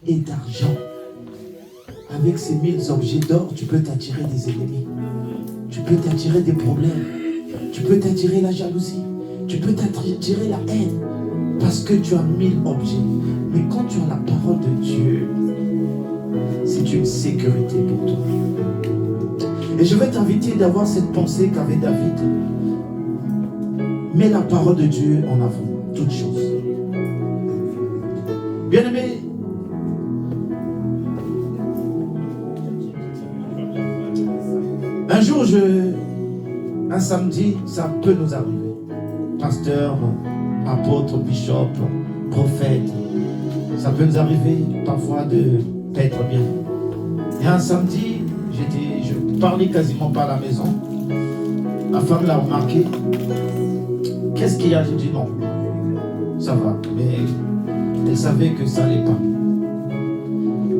et d'argent. Avec ces 1000 objets d'or, tu peux t'attirer des ennemis. Tu peux t'attirer des problèmes. Tu peux t'attirer la jalousie. Tu peux t'attirer la haine. Parce que tu as 1000 objets. Mais quand tu as la parole de Dieu, c'est une sécurité pour toi. Et je vais t'inviter d'avoir cette pensée qu'avait David. Mets la parole de Dieu en avant, toutes choses. Bien-aimé, un jour, un samedi, ça peut nous arriver. Pasteur, apôtre, bishop, prophète, ça peut nous arriver parfois d'être bien. Et un samedi, je parlais quasiment pas à la maison. Ma femme l'a remarqué. Qu'est-ce qu'il y a? J'ai dit non, ça va. Mais elle savait que ça n'allait pas.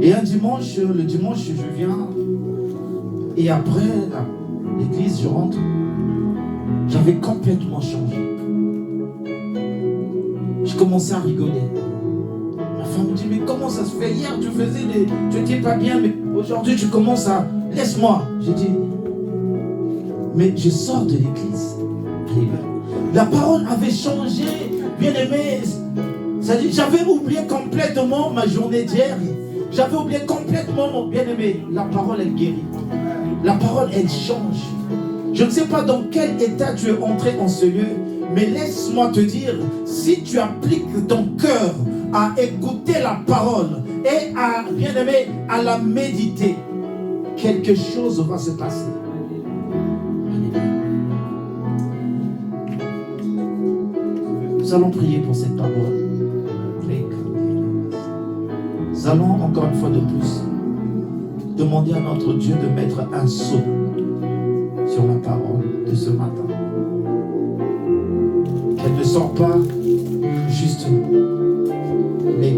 Et un dimanche, le dimanche, je viens. Et après l'église, je rentre. J'avais complètement changé. Je commençais à rigoler. Ma femme me dit, mais comment ça se fait? Hier, tu n'étais pas bien, mais aujourd'hui, tu commences à... Laisse-moi. J'ai dit, mais je sors de l'église. La parole avait changé, bien aimé. C'est-à-dire, j'avais oublié complètement ma journée d'hier. J'avais oublié complètement mon bien-aimé. La parole, elle guérit. La parole, elle change. Je ne sais pas dans quel état tu es entré en ce lieu, mais laisse-moi te dire, si tu appliques ton cœur à écouter la parole et à, bien-aimé, à la méditer, quelque chose va se passer. Nous allons prier pour cette parole. Nous allons encore une fois de plus demander à notre Dieu de mettre un sceau sur la parole de ce matin. Qu'elle ne sorte pas juste, mais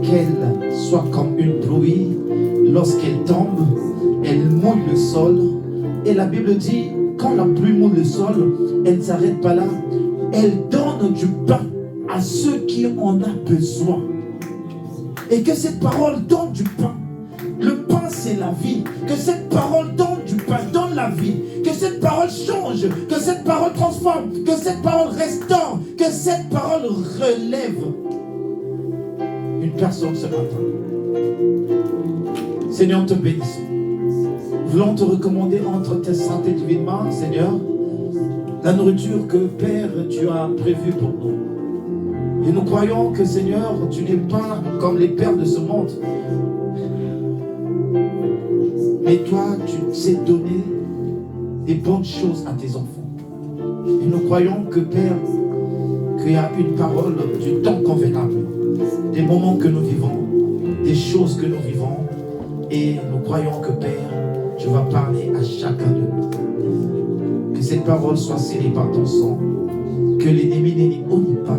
qu'elle soit comme une pluie. Lorsqu'elle tombe, elle mouille le sol. Et la Bible dit, quand la pluie mouille le sol, elle ne s'arrête pas là. Elle donne du pain à ceux qui en ont besoin. Et que cette parole donne du pain. Le pain, c'est la vie. Que cette parole donne du pain, donne la vie. Que cette parole change. Que cette parole transforme. Que cette parole restaure. Que cette parole relève une personne ce matin. Seigneur, te bénissons. Nous voulons te recommander entre tes saintes et divines mains, Seigneur, la nourriture que, Père, tu as prévue pour nous. Et nous croyons que, Seigneur, tu n'es pas comme les pères de ce monde. Mais toi, tu sais donner des bonnes choses à tes enfants. Et nous croyons que, Père, qu'il y a une parole du temps convenable, des moments que nous vivons, des choses que nous vivons. Et nous croyons que, Père, tu vas parler à chacun de nous. Que cette parole soit scellée par ton sang. Que l'ennemi n'ait ni haut ni part.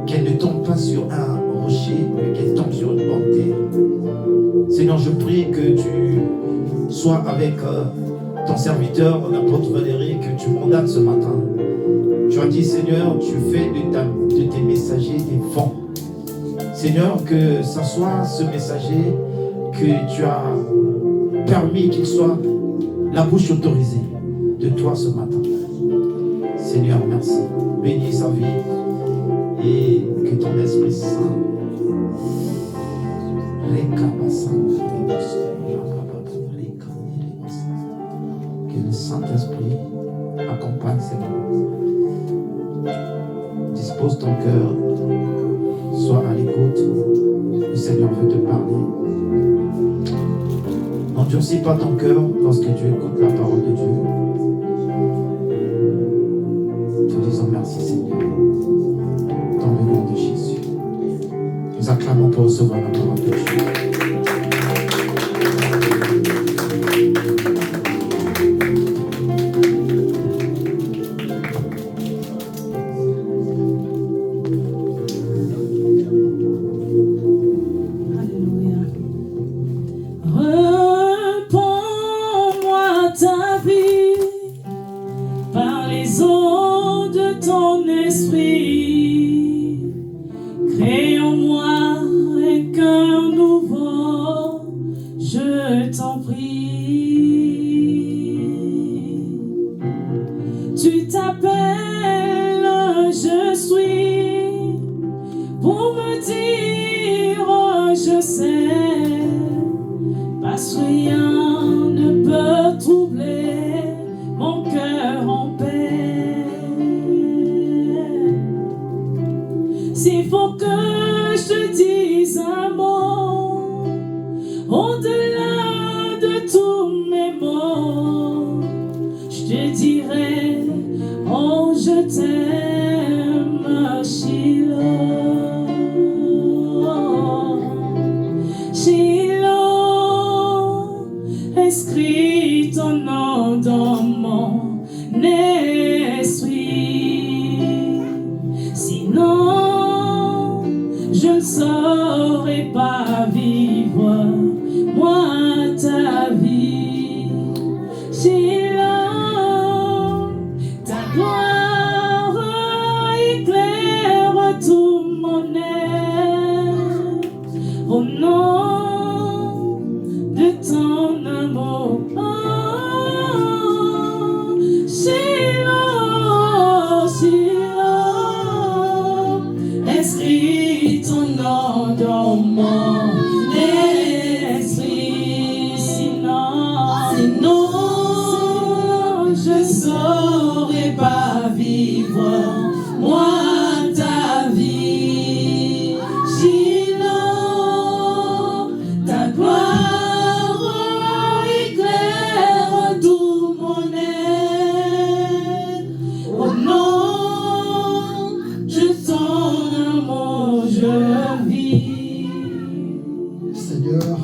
Qu'elle ne tombe pas sur un rocher, mais qu'elle tombe sur une bonne terre. Seigneur, je prie que tu sois avec ton serviteur, l'apôtre Valérie, que tu mandates ce matin. Tu as dit, Seigneur, tu fais de tes messagers des vents. Seigneur, que ce soit ce messager que tu as permis qu'il soit la bouche autorisée de toi ce matin. Seigneur, merci. Bénis sa vie et que ton Esprit Saint que le Saint-Esprit accompagne ces moments. Dispose ton cœur, sois à l'écoute. Le Seigneur veut te parler. N'endurcis pas ton cœur lorsque tu écoutes la parole de Dieu. Te disons merci, Seigneur. Dans le nom de Jésus. Nous acclamons pour recevoir la parole de Dieu. Crée en moi un pour me dire oh, je sais, parce que rien ne peut troubler mon cœur en paix. S'il faut que je te dise un mot, au-delà de tous mes mots, je te dirai, oh je t'aime, Shiloh. Shiloh, inscris ton nom dans mon esprit. Sinon, je ne saurais pas vivre, moi, ta vie. Shiloh, ta gloire éclaire tout mon être. Au nom de ton amour, oh, Shiloh, Shiloh, inscris ton nom dans mon esprit. Sinon, je ne saurais pas vivre, moi, ta vie. Shiloh, ta gloire éclaire tout mon être. Au nom de ton amour, je vis. Seigneur,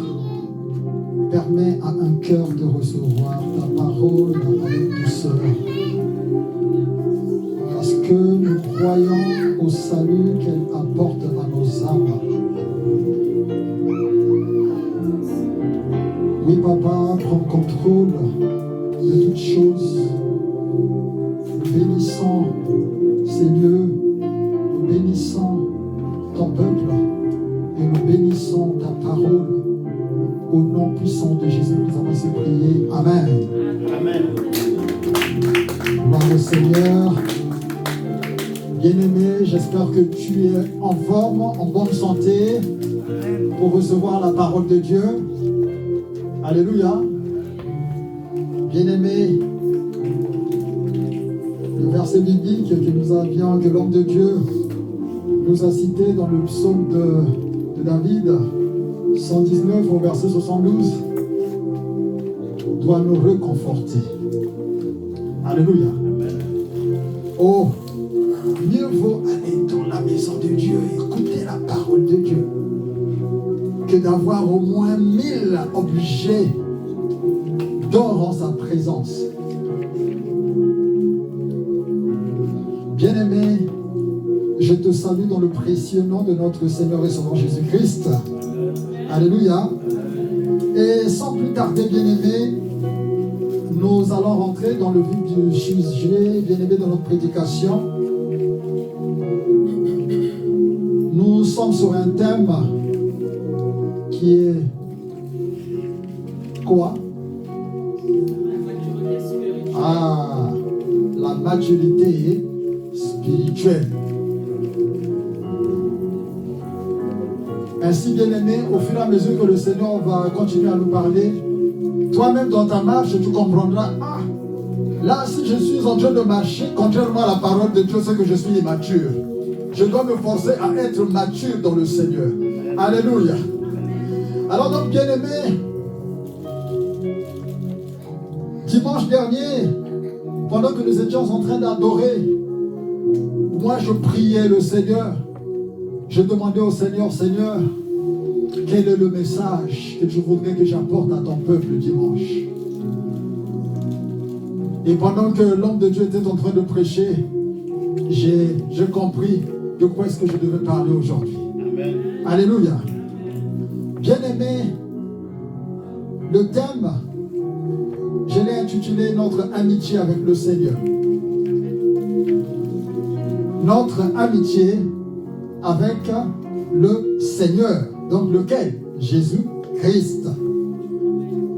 permets à un cœur de recevoir ta parole avec douceur. Parce que nous croyons au salut qu'elle apporte à nos âmes. Oui, Papa, prends contrôle de toutes choses. Nous bénissons ces lieux, nous bénissons ton peuple et nous bénissons ta parole. Au nom puissant de Jésus, nous avons ainsi prié. Amen. Amen. Gloire au Seigneur. Bien-aimé, j'espère que tu es en forme, en bonne santé pour recevoir la parole de Dieu. Alléluia. Bien-aimé, le verset biblique que nous avions, que l'homme de Dieu nous a cité dans le psaume de David, 119 au verset 72, doit nous réconforter. Alléluia. Oh, mieux vaut aller dans la maison de Dieu et écouter la parole de Dieu que d'avoir au moins 1000 objets d'or en sa présence. Bien-aimé, je te salue dans le précieux nom de notre Seigneur et Sauveur Jésus-Christ. Alléluia. Et sans plus tarder, bien-aimé, nous allons rentrer dans le vif du sujet, bien-aimé, de notre prédication. Nous sommes sur un thème qui est quoi? Ah, la maturité spirituelle. Ainsi, bien-aimé, au fur et à mesure que le Seigneur va continuer à nous parler, toi-même dans ta marche, tu comprendras, ah, là, si je suis en train de marcher, contrairement à la parole de Dieu, c'est que je suis immature. Je dois me forcer à être mature dans le Seigneur. Alléluia. Alors donc, bien-aimé, dimanche dernier, pendant que nous étions en train d'adorer, moi je priais le Seigneur. Je demandais au Seigneur, Seigneur, quel est le message que tu voudrais que j'apporte à ton peuple dimanche? Et pendant que l'homme de Dieu était en train de prêcher, j'ai compris de quoi est-ce que je devais parler aujourd'hui. Amen. Alléluia. Bien-aimé, le thème, je l'ai intitulé notre amitié avec le Seigneur. Notre amitié avec le Seigneur. Donc lequel? Jésus-Christ.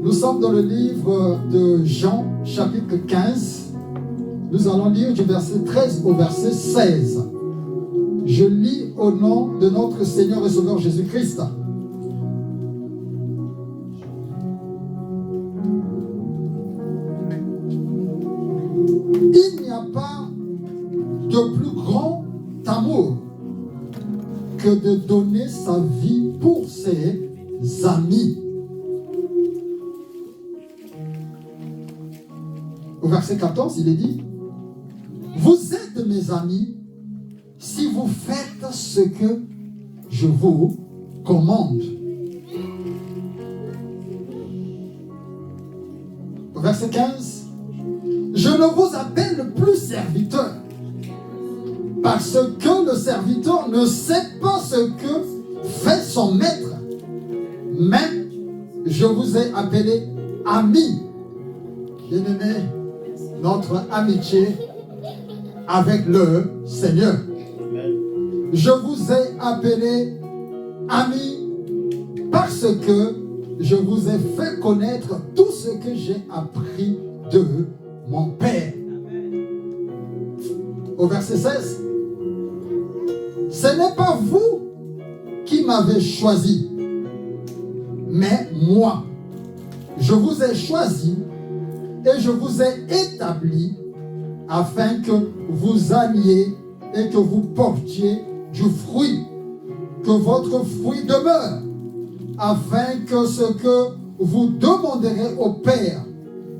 Nous sommes dans le livre de Jean, chapitre 15. Nous allons lire du verset 13 au verset 16. Je lis au nom de notre Seigneur et Sauveur Jésus-Christ. Il n'y a pas de plus grand amour que de donner sa vie pour ses amis. Au verset 14, il est dit, vous êtes mes amis si vous faites ce que je vous commande. Au verset 15, je ne vous appelle plus serviteur, parce que le serviteur ne sait pas ce que fait son maître. Mais je vous ai appelé ami. Bien-aimé, notre amitié avec le Seigneur. Je vous ai appelé ami parce que je vous ai fait connaître tout ce que j'ai appris de mon Père. Au verset 16, ce n'est pas vous qui m'avez choisi, mais moi. Je vous ai choisi et je vous ai établi afin que vous alliez et que vous portiez du fruit, que votre fruit demeure, afin que ce que vous demanderez au Père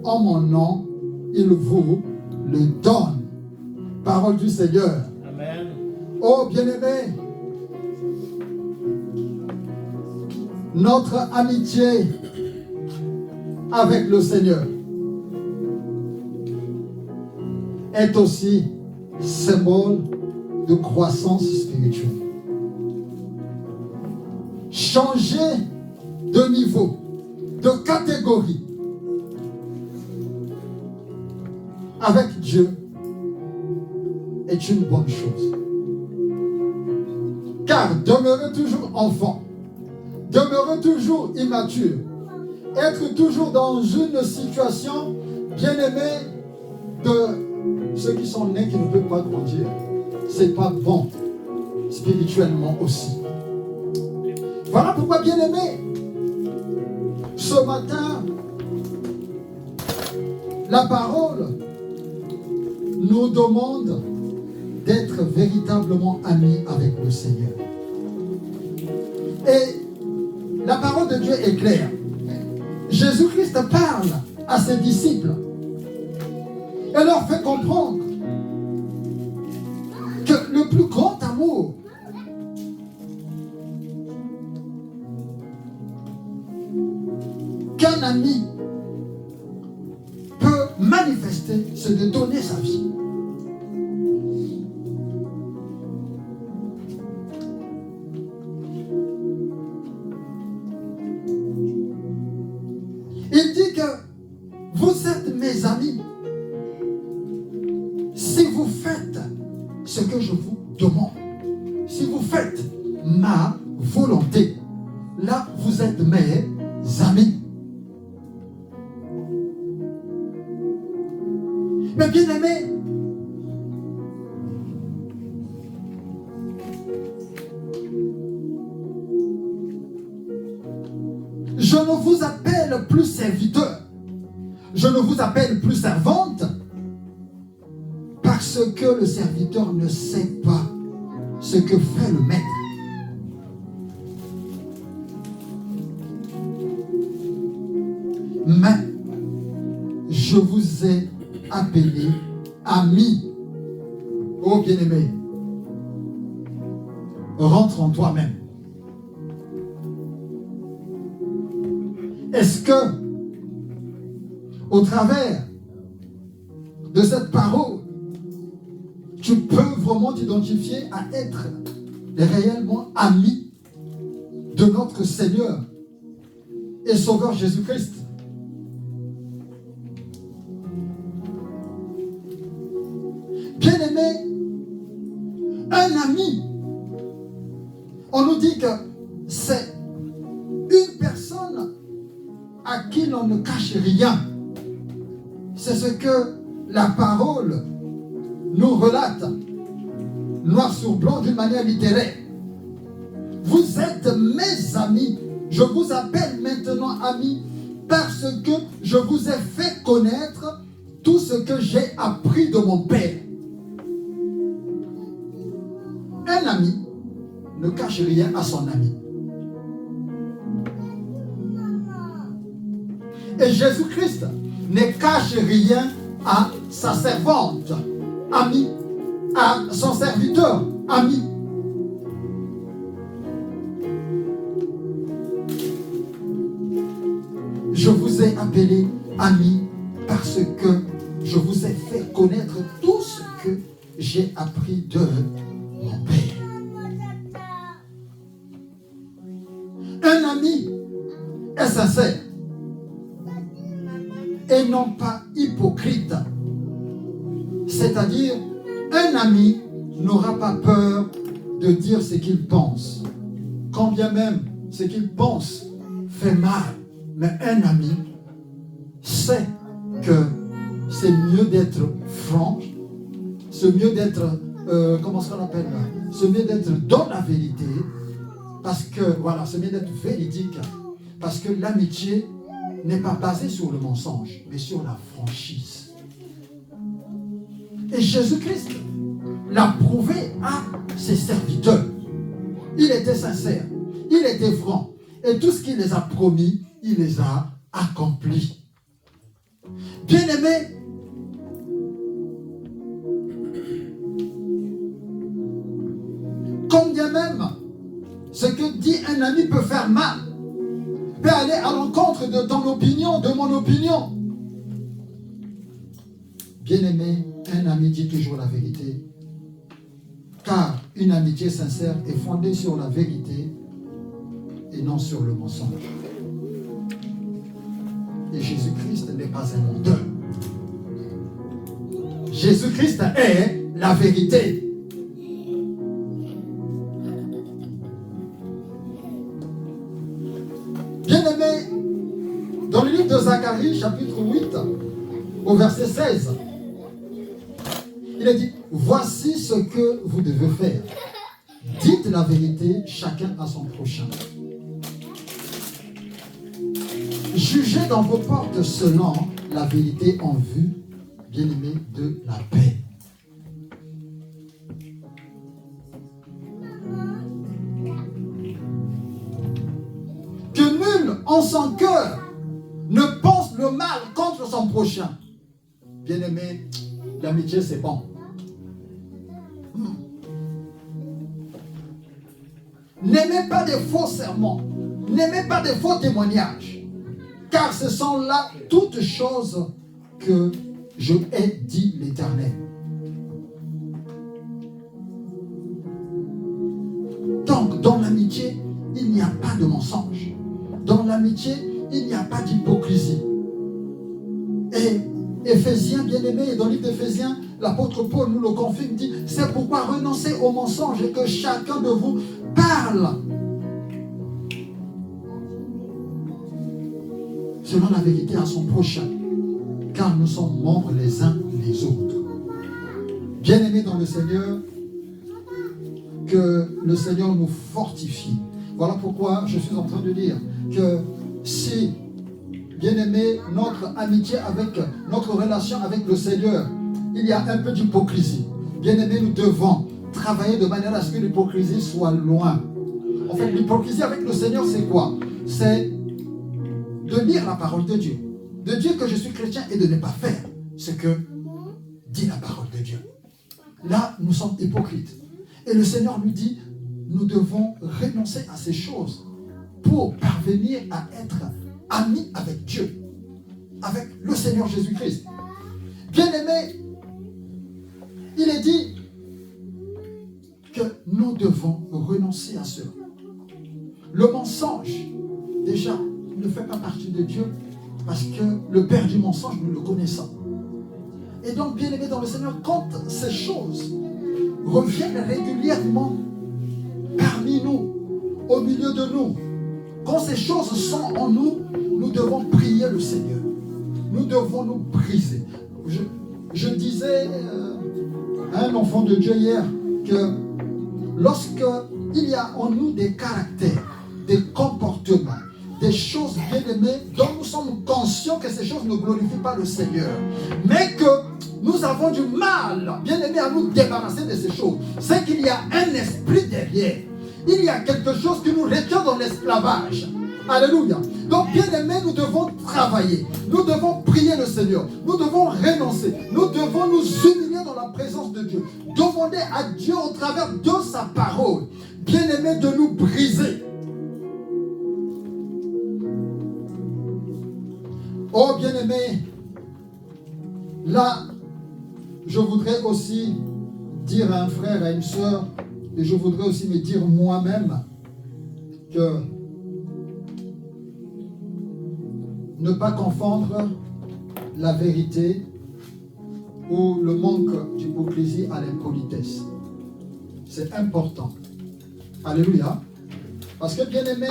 en mon nom, il vous le donne. Parole du Seigneur. Amen. Oh bien-aimé, notre amitié avec le Seigneur est aussi symbole de croissance spirituelle. Changer de niveau, de catégorie avec Dieu est une bonne chose. Car demeurer toujours enfant, demeurer toujours immature, être toujours dans une situation bien-aimée de ceux qui sont nés qui ne peuvent pas grandir, c'est pas bon spirituellement aussi. Voilà pourquoi, bien-aimé, ce matin, la parole nous demande d'être véritablement amis avec le Seigneur. Et la parole de Dieu est claire. Jésus-Christ parle à ses disciples et leur fait comprendre que le plus grand amour qu'un ami peut manifester, c'est de donner sa vie. Il dit que vous êtes mes amis si vous faites ce que je vous demande, si vous faites ma volonté. Là, vous êtes mes amis. Mais bien aimé, je ne vous appelle plus serviteur, je ne vous appelle plus servante, parce que le serviteur ne sait pas ce que fait le maître. Mais je vous ai appelé ami. Oh bien-aimé, rentre en toi-même. Est-ce que, au travers de cette parole, tu peux vraiment t'identifier à être réellement ami de notre Seigneur et Sauveur Jésus-Christ? Bien-aimé, un ami, on nous dit que c'est une personne à qui l'on ne cache rien. C'est ce que la parole nous relate noir sur blanc d'une manière littéraire. Vous êtes mes amis. Je vous appelle maintenant amis parce que je vous ai fait connaître tout ce que j'ai appris de mon Père. Un ami ne cache rien à son ami. Et Jésus-Christ ne cache rien à sa servante, ami, à son serviteur, ami. Je vous ai appelé ami parce que je vous ai fait connaître tout ce que j'ai appris de mon Père. Un ami est sincère et non pas hypocrite. C'est-à-dire, un ami n'aura pas peur de dire ce qu'il pense, quand bien même ce qu'il pense fait mal. Mais un ami sait que c'est mieux d'être franc, c'est mieux d'être, comment est-ce qu'on appelle là? C'est mieux d'être dans la vérité, parce que, voilà, c'est mieux d'être véridique, parce que l'amitié n'est pas basée sur le mensonge, mais sur la franchise. Et Jésus-Christ l'a prouvé à ses serviteurs. Il était sincère, il était franc, et tout ce qu'il les a promis, il les a accomplis. Bien-aimés, combien même ce que dit un ami peut faire mal, peut aller à l'encontre de ton opinion, de mon opinion. Bien-aimé, un ami dit toujours la vérité, car une amitié sincère est fondée sur la vérité et non sur le mensonge. Et Jésus-Christ n'est pas un menteur. Jésus-Christ est la vérité. Bien-aimé, dans le livre de Zacharie, chapitre 8, au verset 16, il est dit, voici ce que vous devez faire. Dites la vérité, chacun à son prochain. Jugez dans vos portes selon la vérité en vue, bien-aimés, de la paix. Que nul en son cœur ne pense le mal contre son prochain. Bien-aimés, l'amitié c'est bon. N'aimez pas des faux serments, n'aimez pas des faux témoignages. Car ce sont là toutes choses que je ai dit l'Éternel. Donc, dans l'amitié, il n'y a pas de mensonge. Dans l'amitié, il n'y a pas d'hypocrisie. Et Éphésiens, bien-aimés, dans le livre d'Éphésiens, l'apôtre Paul nous le confirme, dit, c'est pourquoi renoncez au mensonge et que chacun de vous parle selon la vérité à son prochain, car nous sommes membres les uns les autres. Bien-aimés dans le Seigneur, que le Seigneur nous fortifie. Voilà pourquoi je suis en train de dire que si, bien-aimés, notre amitié avec, notre relation avec le Seigneur, il y a un peu d'hypocrisie. Bien-aimés, nous devons travailler de manière à ce que l'hypocrisie soit loin. En fait, l'hypocrisie avec le Seigneur, c'est quoi? C'est de lire la parole de Dieu, de dire que je suis chrétien et de ne pas faire ce que dit la parole de Dieu. Là, nous sommes hypocrites. Et le Seigneur nous dit, nous devons renoncer à ces choses pour parvenir à être amis avec Dieu, avec le Seigneur Jésus-Christ. Bien-aimés, il est dit que nous devons renoncer à cela. Le mensonge, déjà, ne fait pas partie de Dieu parce que le père du mensonge, nous le connaissons. Et donc, bien aimé dans le Seigneur, quand ces choses reviennent régulièrement parmi nous, au milieu de nous, quand ces choses sont en nous, nous devons prier le Seigneur. Nous devons nous briser. Je disais à un enfant de Dieu hier, que lorsque il y a en nous des caractères, des comportements, des choses bien-aimées dont nous sommes conscients que ces choses ne glorifient pas le Seigneur, mais que nous avons du mal, bien-aimés, à nous débarrasser de ces choses, c'est qu'il y a un esprit derrière. Il y a quelque chose qui nous retient dans l'esclavage. Alléluia. Donc, bien-aimés, nous devons travailler. Nous devons prier le Seigneur. Nous devons renoncer. Nous devons nous humilier dans la présence de Dieu. Demander à Dieu au travers de sa parole, bien-aimés, de nous briser. Oh, bien-aimés, là, je voudrais aussi dire à un frère, à une sœur, et je voudrais aussi me dire moi-même que ne pas confondre la vérité ou le manque d'hypocrisie à l'impolitesse. C'est important. Alléluia. Parce que bien aimé,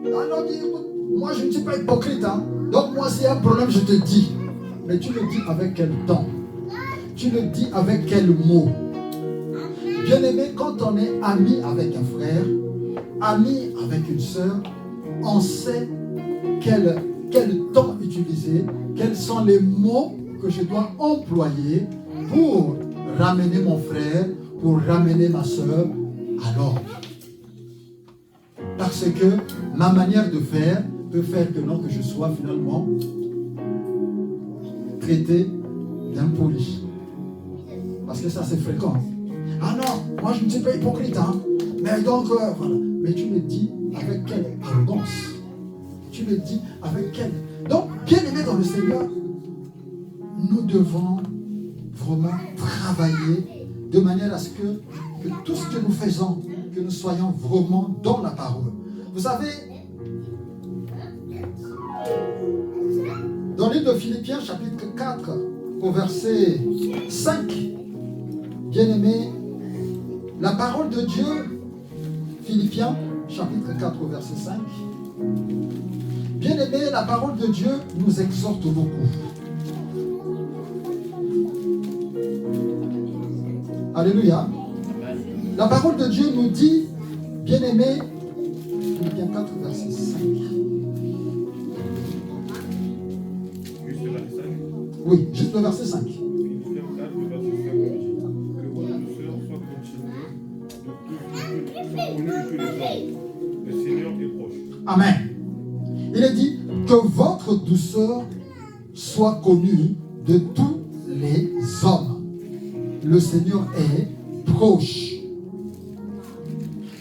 alors moi je ne suis pas hypocrite. Hein? Donc moi s'il y a un problème, je te dis. Mais tu le dis avec quel ton? Tu le dis avec quel mot? Bien aimé, quand on est ami avec un frère, ami avec une sœur, on sait quel ton utiliser, quels sont les mots que je dois employer pour ramener mon frère, pour ramener ma sœur à l'ordre. Parce que ma manière de faire peut faire que non, que je sois finalement traité d'impoli. Parce que ça c'est fréquent. Ah non, moi je ne suis pas hypocrite, hein. Mais donc, voilà. Mais tu me dis avec quelle arrogance? Tu me dis avec quelle... Donc, bien aimé dans le Seigneur, nous devons vraiment travailler de manière à ce que tout ce que nous faisons, que nous soyons vraiment dans la parole. Vous savez, dans le livre de Philippiens, chapitre 4, au verset 5, bien aimé, la parole de Dieu, Philippiens, chapitre 4, au verset 5, bien aimé, la parole de Dieu nous exhorte beaucoup. Alléluia. La parole de Dieu nous dit, bien aimé, Philippiens 4, verset 5. Juste le verset 5. Oui, juste le verset 5. Philippiens 4, verset 5. Que votre douceur soit continue de tous les hommes. Le Seigneur est proche. Amen. Il est dit que votre douceur soit connue de tous les hommes. Le Seigneur est proche.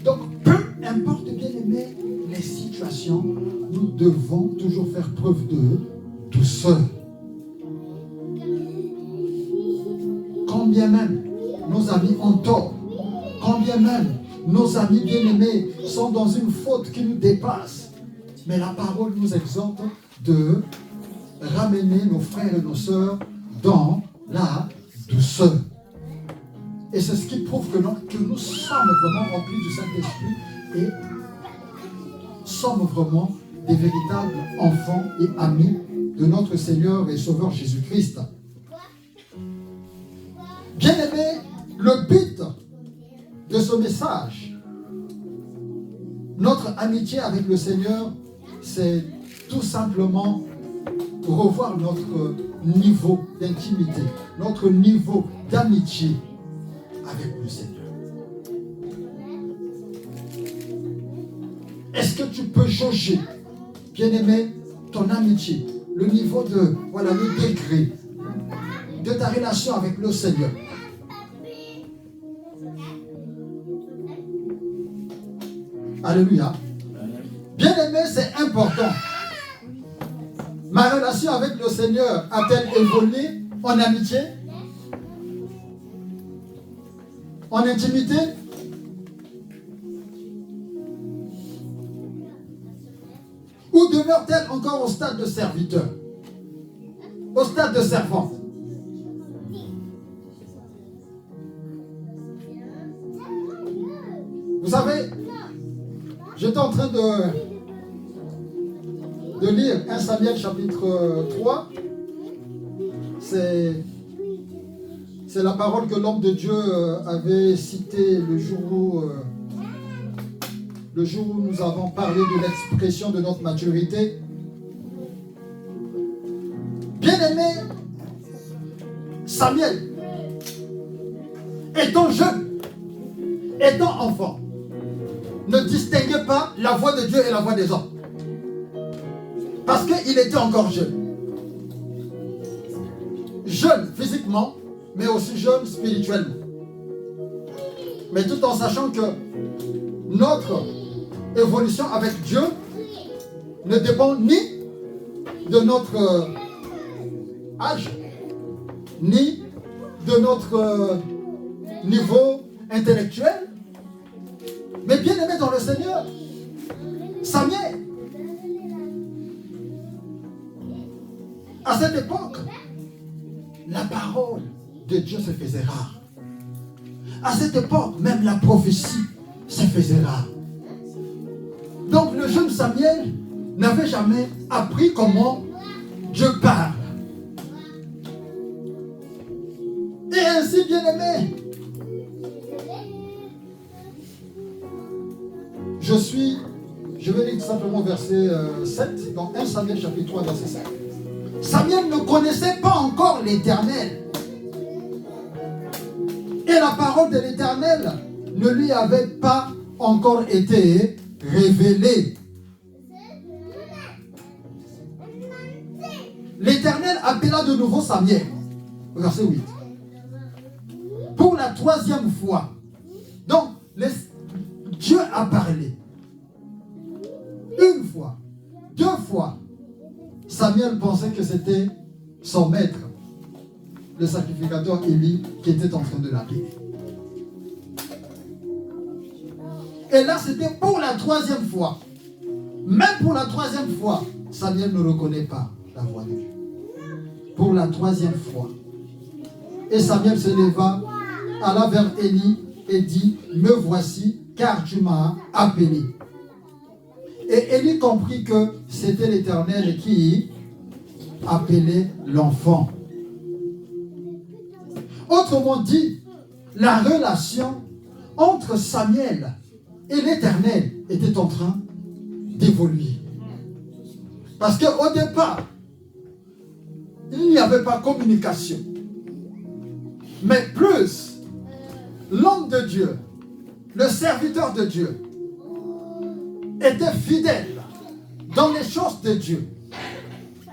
Donc, peu importe, bien aimé, les situations, nous devons toujours faire preuve de douceur. Quand bien même nos amis ont tort, quand bien même nos amis bien-aimés sont dans une faute qui nous dépasse, mais la parole nous exhorte de ramener nos frères et nos sœurs dans la douceur. Et c'est ce qui prouve que nous sommes vraiment remplis du Saint-Esprit et sommes vraiment des véritables enfants et amis de notre Seigneur et Sauveur Jésus-Christ. Bien-aimés, le but de ce message, notre amitié avec le Seigneur, c'est tout simplement revoir notre niveau d'intimité, notre niveau d'amitié avec le Seigneur. Est-ce que tu peux jauger, bien-aimé, ton amitié, le niveau de, voilà, le degré de ta relation avec le Seigneur? Alléluia. Bien-aimé, c'est important. Ma relation avec le Seigneur a-t-elle évolué en amitié? En intimité? Ou demeure-t-elle encore au stade de serviteur? Au stade de servante? Vous savez, j'étais en train de lire 1 Samuel chapitre 3. C'est C'est la parole que l'homme de Dieu avait citée le jour où nous avons parlé de l'expression de notre maturité. Bien-aimé, Samuel, étant jeune, étant enfant, ne distinguait pas la voix de Dieu et la voix des hommes. Parce qu'il était encore jeune. Jeune physiquement, mais aussi jeune spirituellement. Mais tout en sachant que notre évolution avec Dieu ne dépend ni de notre âge, ni de notre niveau intellectuel, mais bien aimé dans le Seigneur, Samuel, à cette époque, la parole de Dieu se faisait rare. À cette époque, même la prophétie se faisait rare. Donc le jeune Samuel n'avait jamais appris comment Dieu parle. Et ainsi, bien-aimé, je vais lire simplement verset 7, dans 1 Samuel chapitre 3, verset 7. Samuel ne connaissait pas encore l'Éternel. Et la parole de l'Éternel ne lui avait pas encore été révélée. L'Éternel appela de nouveau Samuel. Verset 8. Pour la 3e fois. Donc, Dieu a parlé. Une fois, 2 fois. Samuel pensait que c'était son maître, le sacrificateur Élie, qui était en train de l'appeler. Et là, c'était pour la 3e fois. Même pour la 3e fois, Samuel ne reconnaît pas la voix de Dieu. Pour la 3e fois. Et Samuel se leva, alla vers Élie et dit, me voici, car tu m'as appelé. Et Élie comprit que c'était l'Éternel qui appelait l'enfant. Autrement dit, la relation entre Samuel et l'Éternel était en train d'évoluer. Parce qu'au départ, il n'y avait pas communication. Mais plus, l'homme de Dieu, le serviteur de Dieu, était fidèle dans les choses de Dieu.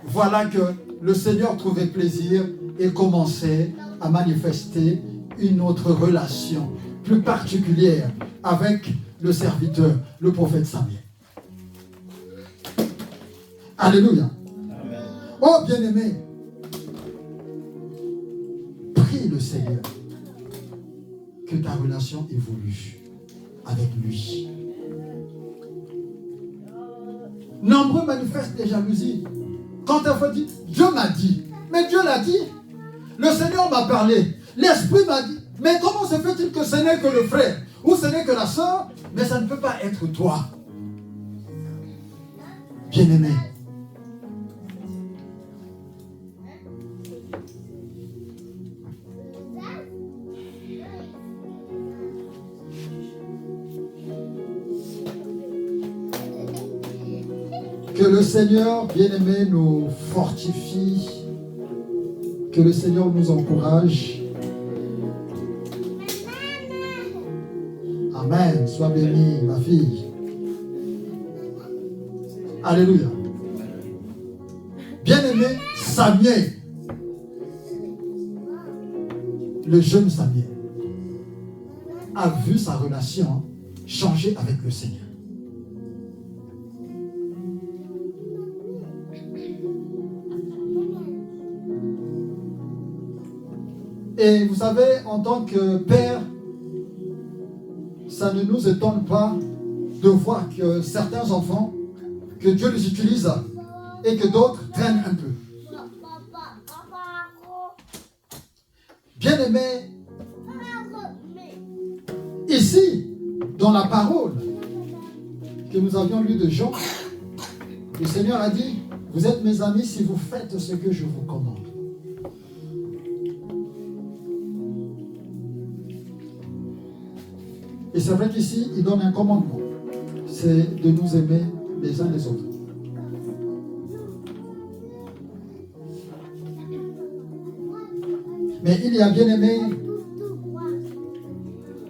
Voilà que le Seigneur trouvait plaisir et commençait à manifester une autre relation plus particulière avec le serviteur, le prophète Samuel. Alléluia. Amen. Oh bien-aimé, prie le Seigneur que ta relation évolue avec lui. Nombreux manifestent des jalousies. Quand un fois dit, Dieu m'a dit, mais Dieu l'a dit. Le Seigneur m'a parlé. L'Esprit m'a dit. Mais comment se fait-il que ce n'est que le frère ou ce n'est que la sœur, mais ça ne peut pas être toi? Bien-aimé. Que le Seigneur, bien-aimé, nous fortifie. Que le Seigneur nous encourage. Amen. Sois bénie, ma fille. Alléluia. Bien-aimé, Samuel, le jeune Samuel, a vu sa relation changer avec le Seigneur. Et vous savez, en tant que père, ça ne nous étonne pas de voir que certains enfants, que Dieu les utilise et que d'autres traînent un peu. Bien-aimés, ici, dans la parole que nous avions lue de Jean, le Seigneur a dit, vous êtes mes amis si vous faites ce que je vous commande. Et c'est vrai qu'ici, il donne un commandement. C'est de nous aimer les uns les autres. Mais il y a, bien aimé,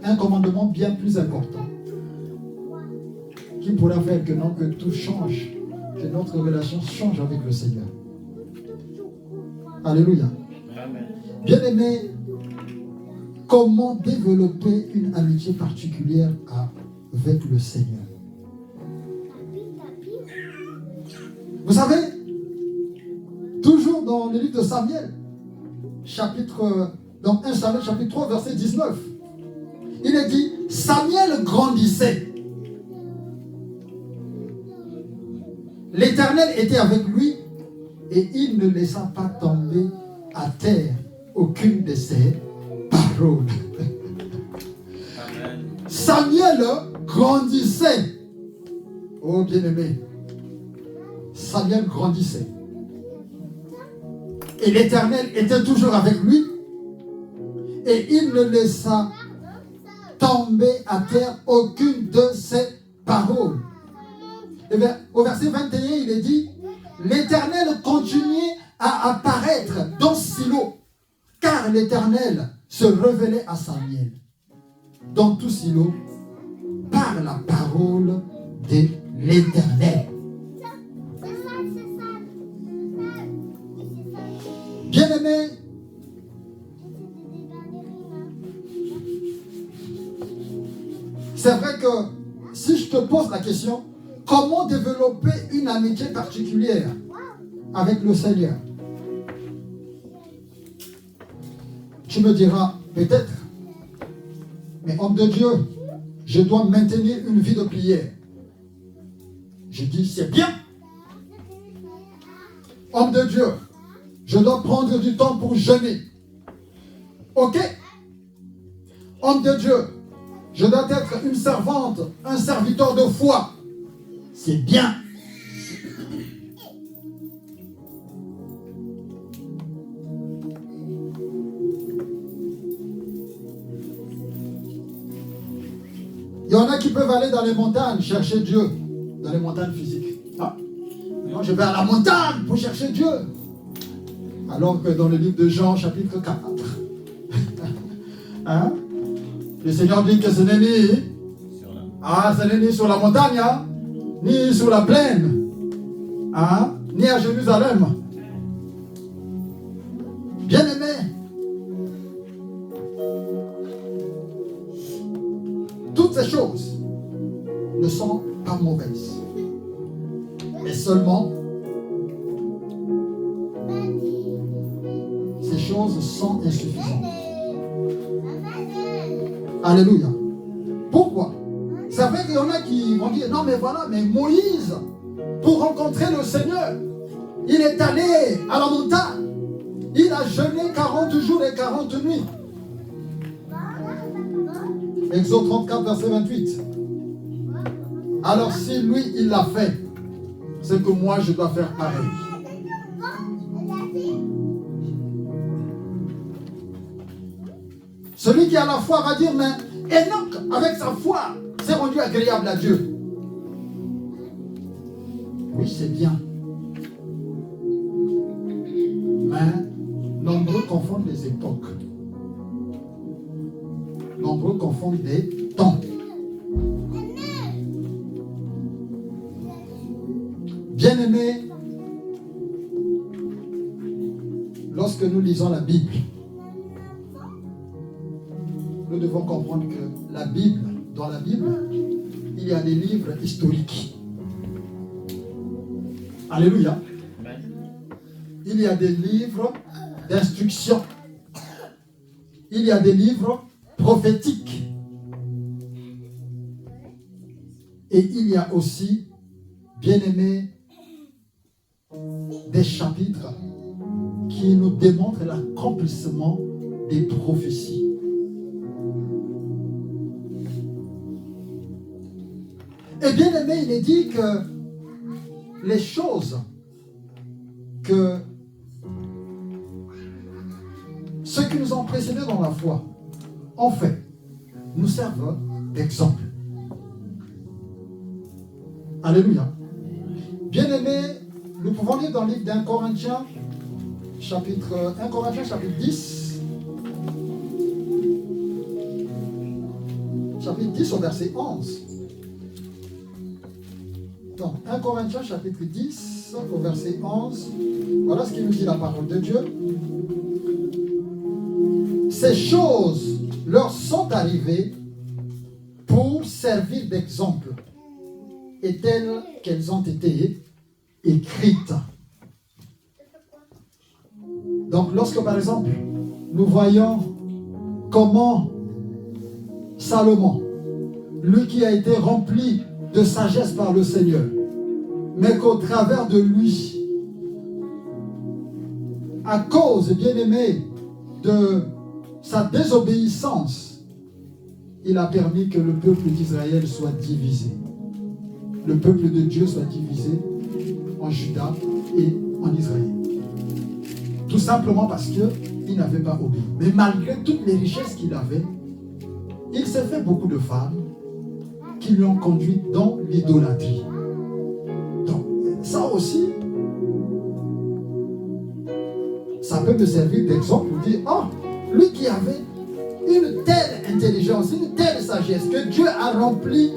un commandement bien plus important qui pourra faire que tout change, que notre relation change avec le Seigneur. Alléluia. Bien aimé, comment développer une amitié particulière avec le Seigneur? Vous savez, toujours dans le livre de Samuel, dans 1 Samuel chapitre 3, verset 19, il est dit, Samuel grandissait. L'Éternel était avec lui et il ne laissa pas tomber à terre aucune de ses paroles. Amen. Samuel grandissait. Oh bien-aimé, Samuel grandissait. Et l'Éternel était toujours avec lui et il ne laissa tomber à terre aucune de ses paroles. Et bien, au verset 21, il est dit, l'Éternel continuait à apparaître dans Silo, car l'Éternel se révélait à Samuel dans tout Silo par la parole de l'Éternel. Bien-aimé, c'est vrai que si je te pose la question, comment développer une amitié particulière avec le Seigneur? Tu me diras, peut-être, mais homme de Dieu, je dois maintenir une vie de prière. Je dis, c'est bien. Homme de Dieu, je dois prendre du temps pour jeûner. Ok. Homme de Dieu, je dois être une servante, un serviteur de foi. C'est bien. Il y en a qui peuvent aller dans les montagnes chercher Dieu, dans les montagnes physiques. Ah, moi je vais à la montagne pour chercher Dieu. Alors que dans le livre de Jean, chapitre 4, hein, le Seigneur dit que ce n'est ni sur la montagne, hein, ni sur la plaine, hein, ni à Jérusalem. Bien-aimé, toutes ces choses ne sont pas mauvaises, mais seulement ces choses sont insuffisantes. Alléluia. Pourquoi? C'est vrai qu'il y en a qui vont dire, non mais voilà, mais Moïse, pour rencontrer le Seigneur, il est allé à la montagne. Il a jeûné 40 jours et 40 nuits. Exode 34, verset 28. Alors si lui, il l'a fait, c'est que moi, je dois faire pareil. Celui qui a la foi va dire, mais Enoch, avec sa foi, s'est rendu agréable à Dieu. Oui, c'est bien. Mais nombreux confondent les époques. Nombreux confondent des temps. Bien-aimés, lorsque nous lisons la Bible, nous devons comprendre que la Bible, dans la Bible, il y a des livres historiques. Alléluia. Il y a des livres d'instruction. Il y a des livres prophétiques. Et il y a aussi, bien-aimés, des chapitres qui nous démontrent l'accomplissement des prophéties. Et bien aimé, il est dit que les choses que ceux qui nous ont précédés dans la foi ont fait nous servent d'exemple. Alléluia. Bien-aimés, nous pouvons lire dans le livre d'1 Corinthiens, chapitre 10, chapitre 10 au verset 11. Donc, 1 Corinthiens, chapitre 10 au verset 11. Voilà ce qu'il nous dit la parole de Dieu. Ces choses leur sont arrivées pour servir d'exemple, et telles qu'elles ont été écrites. Donc, lorsque par exemple, nous voyons comment Salomon, lui qui a été rempli de sagesse par le Seigneur, mais qu'au travers de lui, à cause, bien aimé, de sa désobéissance, il a permis que le peuple d'Israël soit divisé. Le peuple de Dieu soit divisé en Juda et en Israël. Tout simplement parce qu'il n'avait pas obéi. Mais malgré toutes les richesses qu'il avait, il s'est fait beaucoup de femmes qui lui ont conduit dans l'idolâtrie. Donc, ça aussi, ça peut me servir d'exemple pour dire, oh, lui qui avait une telle intelligence, une telle sagesse, que Dieu a rempli,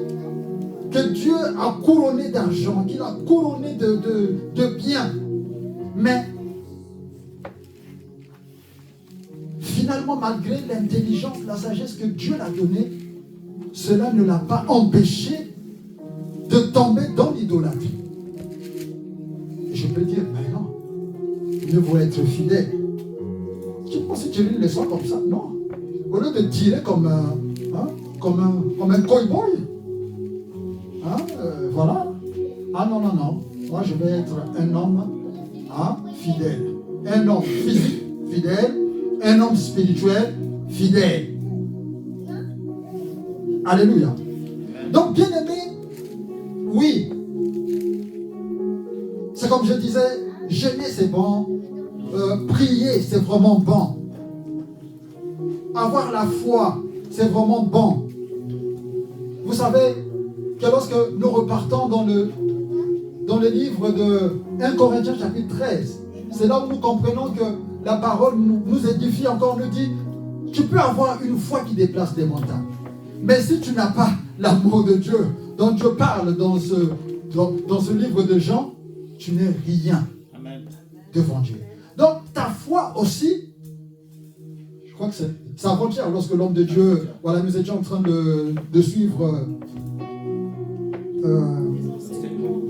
que Dieu a couronné d'argent, qu'il a couronné de biens. Mais finalement, malgré l'intelligence, la sagesse que Dieu l'a donnée, cela ne l'a pas empêché de tomber dans l'idolâtrie. Je peux dire, mais non, mieux vaut être fidèle. Tu penses que tu lis les leçons comme ça? Non. Au lieu de tirer comme un cow-boy, voilà. Ah non, non, non. Moi, je vais être un homme fidèle. Un homme physique, fidèle. Un homme spirituel, fidèle. Alléluia. Donc, bien aimé, oui. C'est comme je disais, jeûner c'est bon. Prier c'est vraiment bon. Avoir la foi c'est vraiment bon. Vous savez que lorsque nous repartons dans le livre de 1 Corinthiens chapitre 13, c'est là où nous comprenons que la parole nous édifie encore, nous dit, tu peux avoir une foi qui déplace des montagnes. Mais si tu n'as pas l'amour de Dieu, dont Dieu parle dans ce livre de Jean, tu n'es rien. Amen. Devant Dieu. Donc ta foi aussi, je crois que c'est avant-hier, lorsque l'homme de Dieu, voilà, nous étions en train de suivre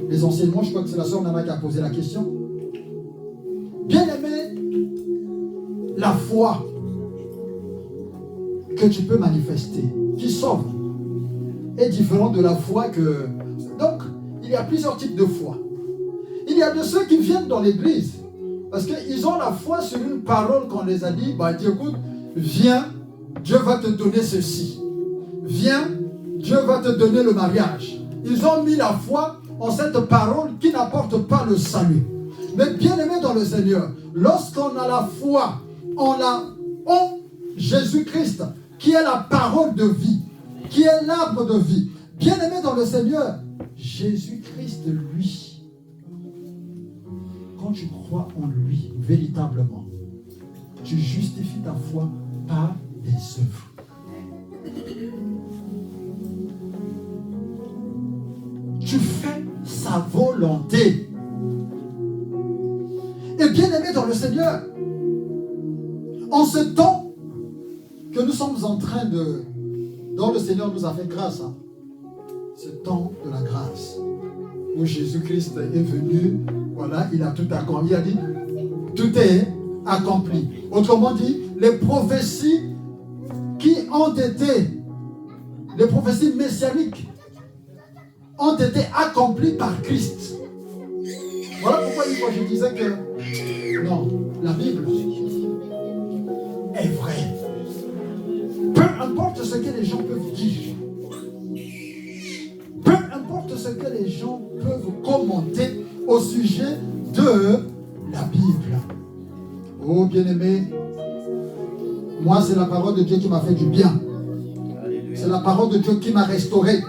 les enseignements, je crois que c'est la sœur Nana qui a posé la question. Bien aimé, la foi que tu peux manifester, qui sauve, est différente de la foi que... Donc, il y a plusieurs types de foi. Il y a de ceux qui viennent dans l'église, parce qu'ils ont la foi sur une parole qu'on les a dit, bah, dis, écoute, viens, Dieu va te donner ceci. Viens, Dieu va te donner le mariage. Ils ont mis la foi en cette parole qui n'apporte pas le salut. Mais bien aimé dans le Seigneur, lorsqu'on a la foi en Jésus-Christ, qui est la parole de vie, qui est l'arbre de vie, bien aimé dans le Seigneur, Jésus-Christ, lui, quand tu crois en lui, véritablement, tu justifies ta foi par des œuvres. Tu fais sa volonté. Et bien aimé dans le Seigneur, en ce temps que nous sommes en train dont le Seigneur nous a fait grâce, ce temps de la grâce, où Jésus-Christ est venu, voilà, il a tout accompli, il a dit, tout est accompli. Autrement dit, les prophéties qui ont été, les prophéties messianiques, ont été accomplies par Christ. Voilà pourquoi une fois je disais que non, la Bible est vraie. Peu importe ce que les gens peuvent dire, peu importe ce que les gens peuvent commenter au sujet de la Bible. Oh bien-aimé, moi c'est la parole de Dieu qui m'a fait du bien. C'est la parole de Dieu qui m'a restauré.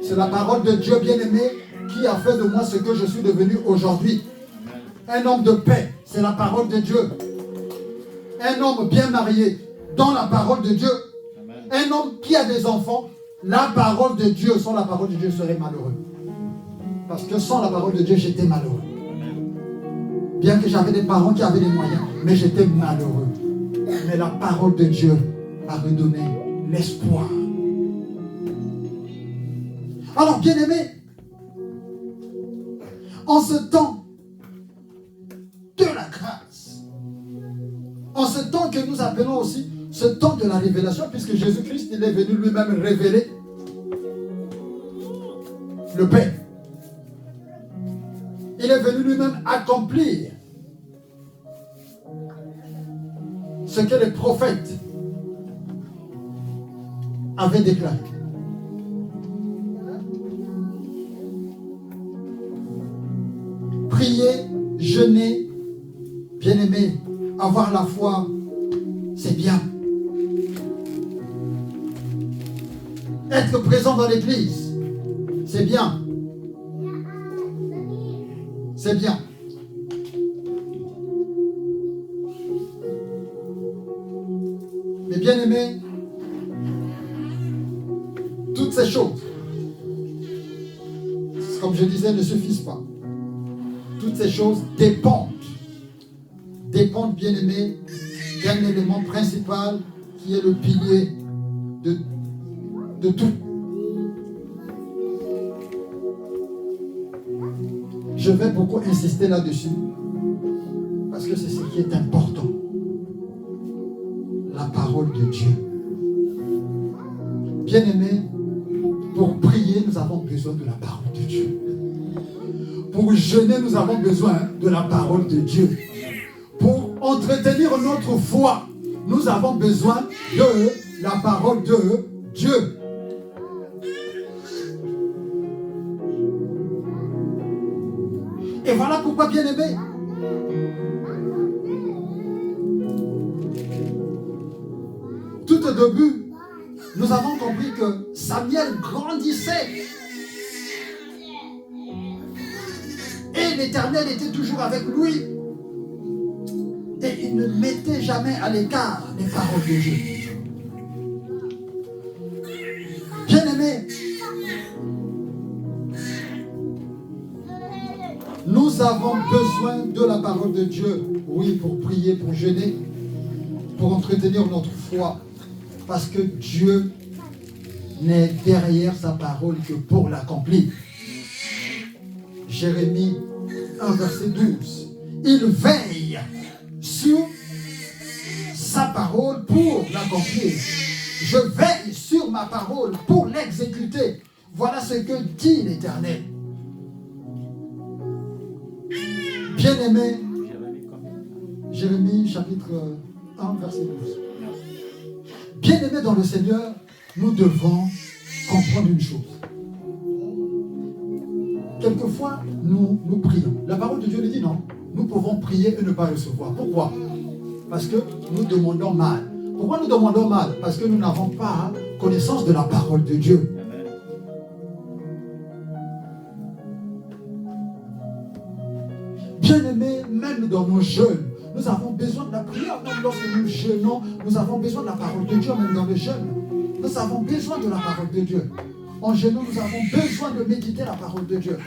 C'est la parole de Dieu bien-aimé qui a fait de moi ce que je suis devenu aujourd'hui. Un homme de paix, c'est la parole de Dieu. Un homme bien marié, dans la parole de Dieu. Un homme qui a des enfants, la parole de Dieu, sans la parole de Dieu, serait malheureux. Parce que sans la parole de Dieu, j'étais malheureux. Bien que j'avais des parents qui avaient les moyens, mais j'étais malheureux. Mais la parole de Dieu m'a redonné l'espoir. Alors, bien-aimés, en ce temps de la grâce, en ce temps que nous appelons aussi ce temps de la révélation, puisque Jésus-Christ, il est venu lui-même révéler le Père. Il est venu lui-même accomplir ce que les prophètes avaient déclaré. Prier, jeûner, bien-aimé, avoir la foi, c'est bien. Être présent dans l'église, c'est bien. C'est bien. Mais bien-aimé, toutes ces choses, comme je disais, ne suffisent pas. Toutes ces choses dépendent, bien-aimé, d'un élément principal qui est le pilier de tout. Je vais beaucoup insister là-dessus parce que c'est ce qui est important. La parole de Dieu. Bien-aimés, pour prier, nous avons besoin de la parole de Dieu. Pour jeûner, nous avons besoin de la parole de Dieu. Pour entretenir notre foi, nous avons besoin de la parole de Dieu. Et voilà pourquoi, bien-aimés, tout au début, nous avons compris que Samuel grandissait. Et l'Éternel était toujours avec lui. Et il ne mettait jamais à l'écart les paroles de Dieu. Bien-aimés, nous avons besoin de la parole de Dieu, oui, pour prier, pour jeûner, pour entretenir notre foi. Parce que Dieu n'est derrière sa parole que pour l'accomplir. Jérémie 1, verset 12. Il veille sur sa parole pour l'accomplir. Je veille sur ma parole pour l'exécuter. Voilà ce que dit l'Éternel. Bien-aimé, Jérémie chapitre 1, verset 12. Bien-aimés dans le Seigneur, nous devons comprendre une chose. Quelquefois, nous prions. La parole de Dieu nous dit non. Nous pouvons prier et ne pas recevoir. Pourquoi? Parce que nous demandons mal. Pourquoi nous demandons mal? Parce que nous n'avons pas connaissance de la parole de Dieu. Bien-aimés, même dans nos jeûnes, nous avons besoin de la prière. Même lorsque nous jeûnons, nous avons besoin de la parole de Dieu, même dans le jeûne. Nous avons besoin de la parole de Dieu. En jeûnant, nous avons besoin de méditer la parole de Dieu.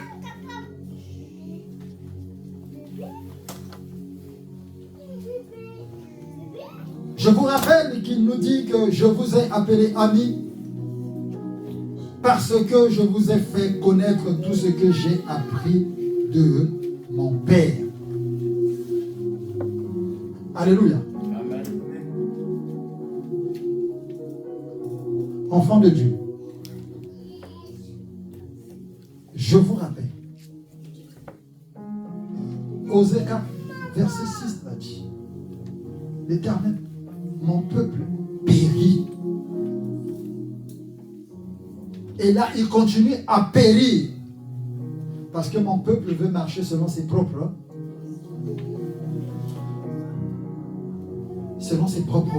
Je vous rappelle qu'il nous dit que je vous ai appelé amis parce que je vous ai fait connaître tout ce que j'ai appris de mon Père. Alléluia. Amen. Enfants de Dieu, je vous rappelle, Osée 4, verset 6 a dit, l'Éternel, mon peuple périt. Et là, il continue à périr. Parce que mon peuple veut marcher selon ses propres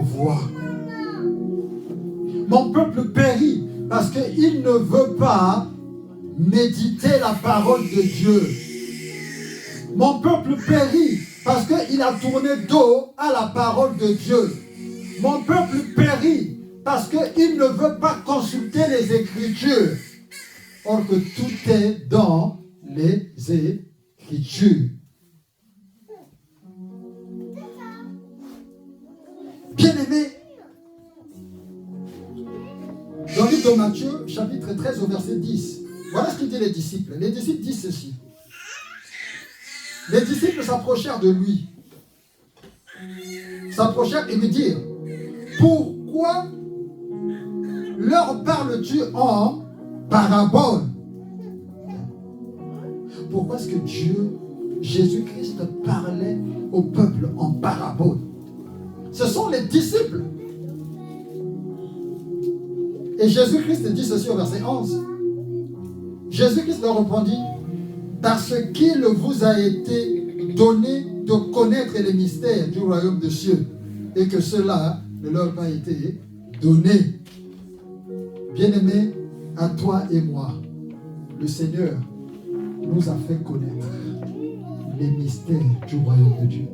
voies. Mon peuple périt parce qu'il ne veut pas méditer la parole de Dieu. Mon peuple périt parce qu'il a tourné dos à la parole de Dieu. Mon peuple périt parce qu'il ne veut pas consulter les Écritures. Or que tout est dans les Écritures. Bien-aimés, dans le livre de Matthieu, chapitre 13 au verset 10, voilà ce qu'il dit les disciples. Les disciples disent ceci. Les disciples s'approchèrent de lui. S'approchèrent et lui dirent, pourquoi leur parles-tu en parabole? Pourquoi est-ce que Jésus-Christ parlait au peuple en parabole? Ce sont les disciples. Et Jésus-Christ dit ceci au verset 11. Jésus-Christ leur répondit, parce qu'il vous a été donné de connaître les mystères du royaume des cieux, et que cela ne leur a pas été donné. Bien-aimés, à toi et moi, le Seigneur nous a fait connaître les mystères du royaume de Dieu.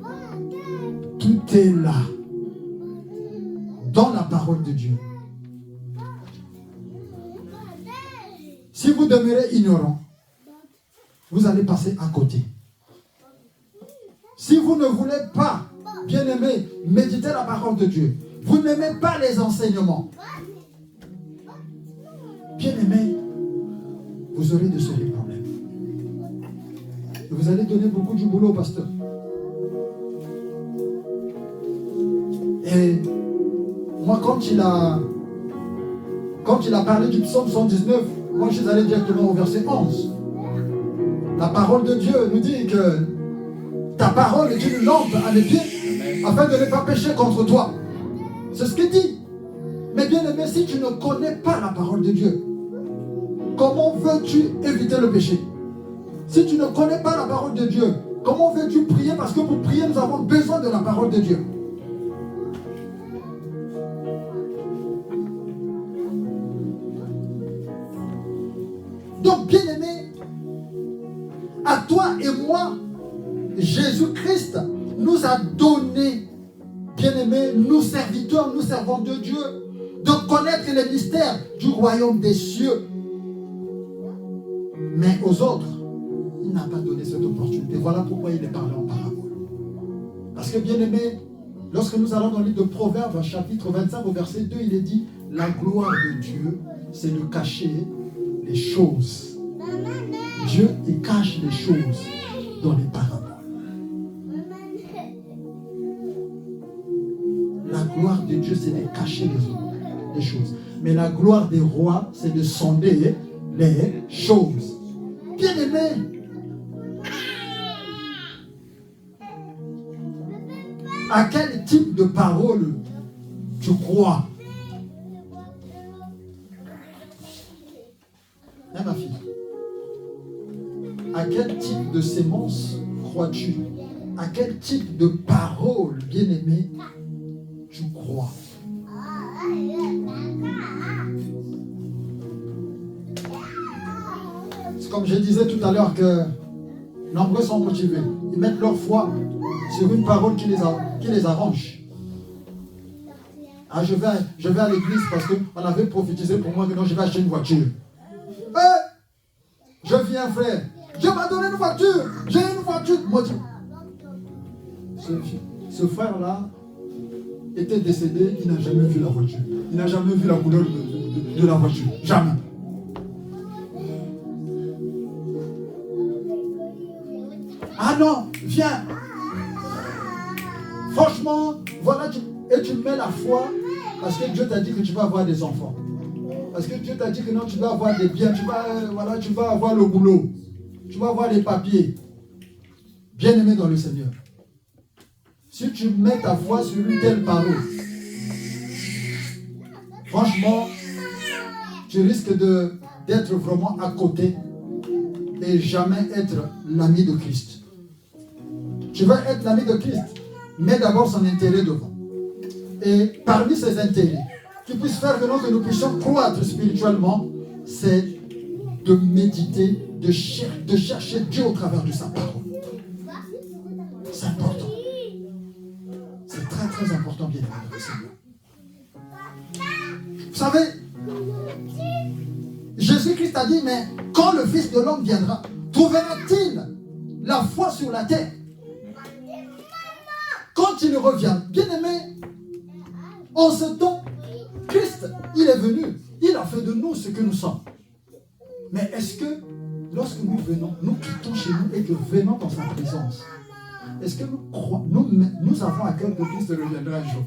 Tout est là, dans la parole de Dieu. Si vous demeurez ignorant, vous allez passer à côté. Si vous ne voulez pas, bien-aimé, méditer la parole de Dieu, vous n'aimez pas les enseignements, bien-aimé, vous aurez de sérieux problèmes. Et vous allez donner beaucoup du boulot au pasteur. Et moi, quand il a parlé du psaume 119, moi je suis allé directement au verset 11. La parole de Dieu nous dit que ta parole est une lampe à mes pieds afin de ne pas pécher contre toi. C'est ce qu'il dit. Mais bien aimé, si tu ne connais pas la parole de Dieu, comment veux-tu éviter le péché? Si tu ne connais pas la parole de Dieu, comment veux-tu prier? Parce que pour prier, nous avons besoin de la parole de Dieu. Donc, bien-aimé, à toi et moi, Jésus-Christ nous a donné, bien-aimé, nous serviteurs, nous servants de Dieu, de connaître les mystères du royaume des cieux. Mais aux autres, il n'a pas donné cette opportunité. Voilà pourquoi il est parlé en parabole. Parce que, bien-aimé, lorsque nous allons dans le livre de Proverbes, chapitre 25, au verset 2, il est dit, la gloire de Dieu, c'est de cacher les choses. Dieu, il cache les choses dans les paraboles. La gloire de Dieu, c'est de cacher les choses. Mais la gloire des rois, c'est de sonder les choses. Bien-aimé, à quel type de parole tu crois? Hein, ma fille? À quel type de sémence crois-tu? À quel type de parole, bien-aimé, tu crois? C'est comme je disais tout à l'heure que nombreux sont motivés. Ils mettent leur foi sur une parole qui les arrange. Ah, je vais à l'église parce qu'on avait prophétisé pour moi que non, je vais acheter une voiture. Je viens, frère. Dieu m'a donné une voiture. J'ai une voiture. Moi, ce frère-là était décédé. Il n'a jamais vu la voiture. Il n'a jamais vu la couleur de la voiture. Jamais. Ah non, viens. Franchement, voilà, et tu mets la foi parce que Dieu t'a dit que tu vas avoir des enfants. Parce que Dieu t'a dit que non, tu vas avoir des biens, tu vas avoir le boulot, tu vas avoir les papiers. Bien-aimé dans le Seigneur, si tu mets ta foi sur une telle parole, franchement, tu risques d'être vraiment à côté et jamais être l'ami de Christ. Tu vas être l'ami de Christ, mets d'abord son intérêt devant. Et parmi ses intérêts, qui puisse faire de nous que nous puissions croître spirituellement, c'est de méditer, de chercher Dieu au travers de sa parole. C'est important. C'est très très important, bien évidemment. Vous savez, Jésus-Christ a dit, mais quand le Fils de l'homme viendra, trouvera-t-il la foi sur la terre? Quand il revient, bien aimé, en ce temps, Christ, il est venu, il a fait de nous ce que nous sommes. Mais est-ce que, lorsque nous venons, nous quittons chez nous et que venons dans sa présence, est-ce que nous avons à cœur que Christ reviendra un jour?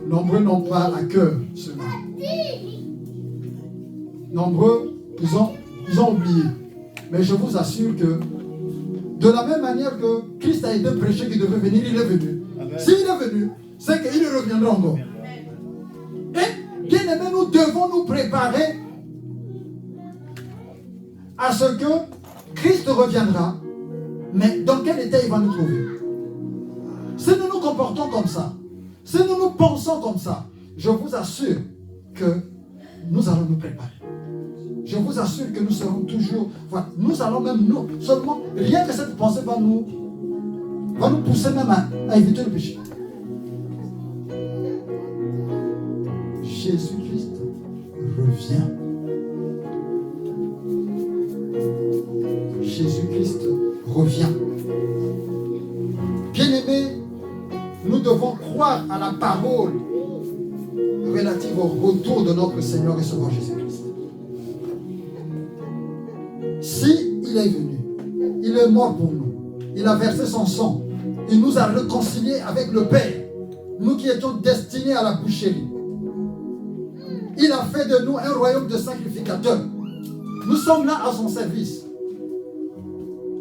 Nombreux n'ont pas à cœur cela. Nombreux, ils ont oublié. Mais je vous assure que, de la même manière que Christ a été prêché qu'il devait venir, il est venu. S'il est venu, c'est qu'il reviendra encore. Et, bien aimé, nous devons nous préparer à ce que Christ reviendra, mais dans quel état il va nous trouver? Si nous nous comportons comme ça, si nous pensons comme ça, je vous assure que nous allons nous préparer. Je vous assure que nous serons toujours, nous allons même seulement, rien que cette pensée va nous pousser même à éviter le péché. Jésus-Christ revient. Jésus-Christ revient. Bien-aimés, nous devons croire à la parole relative au retour de notre Seigneur et Sauveur Jésus-Christ. Si il est venu, il est mort pour nous, il a versé son sang, il nous a réconciliés avec le Père, nous qui étions destinés à la boucherie. Il a fait de nous un royaume de sacrificateurs. Nous sommes là à son service.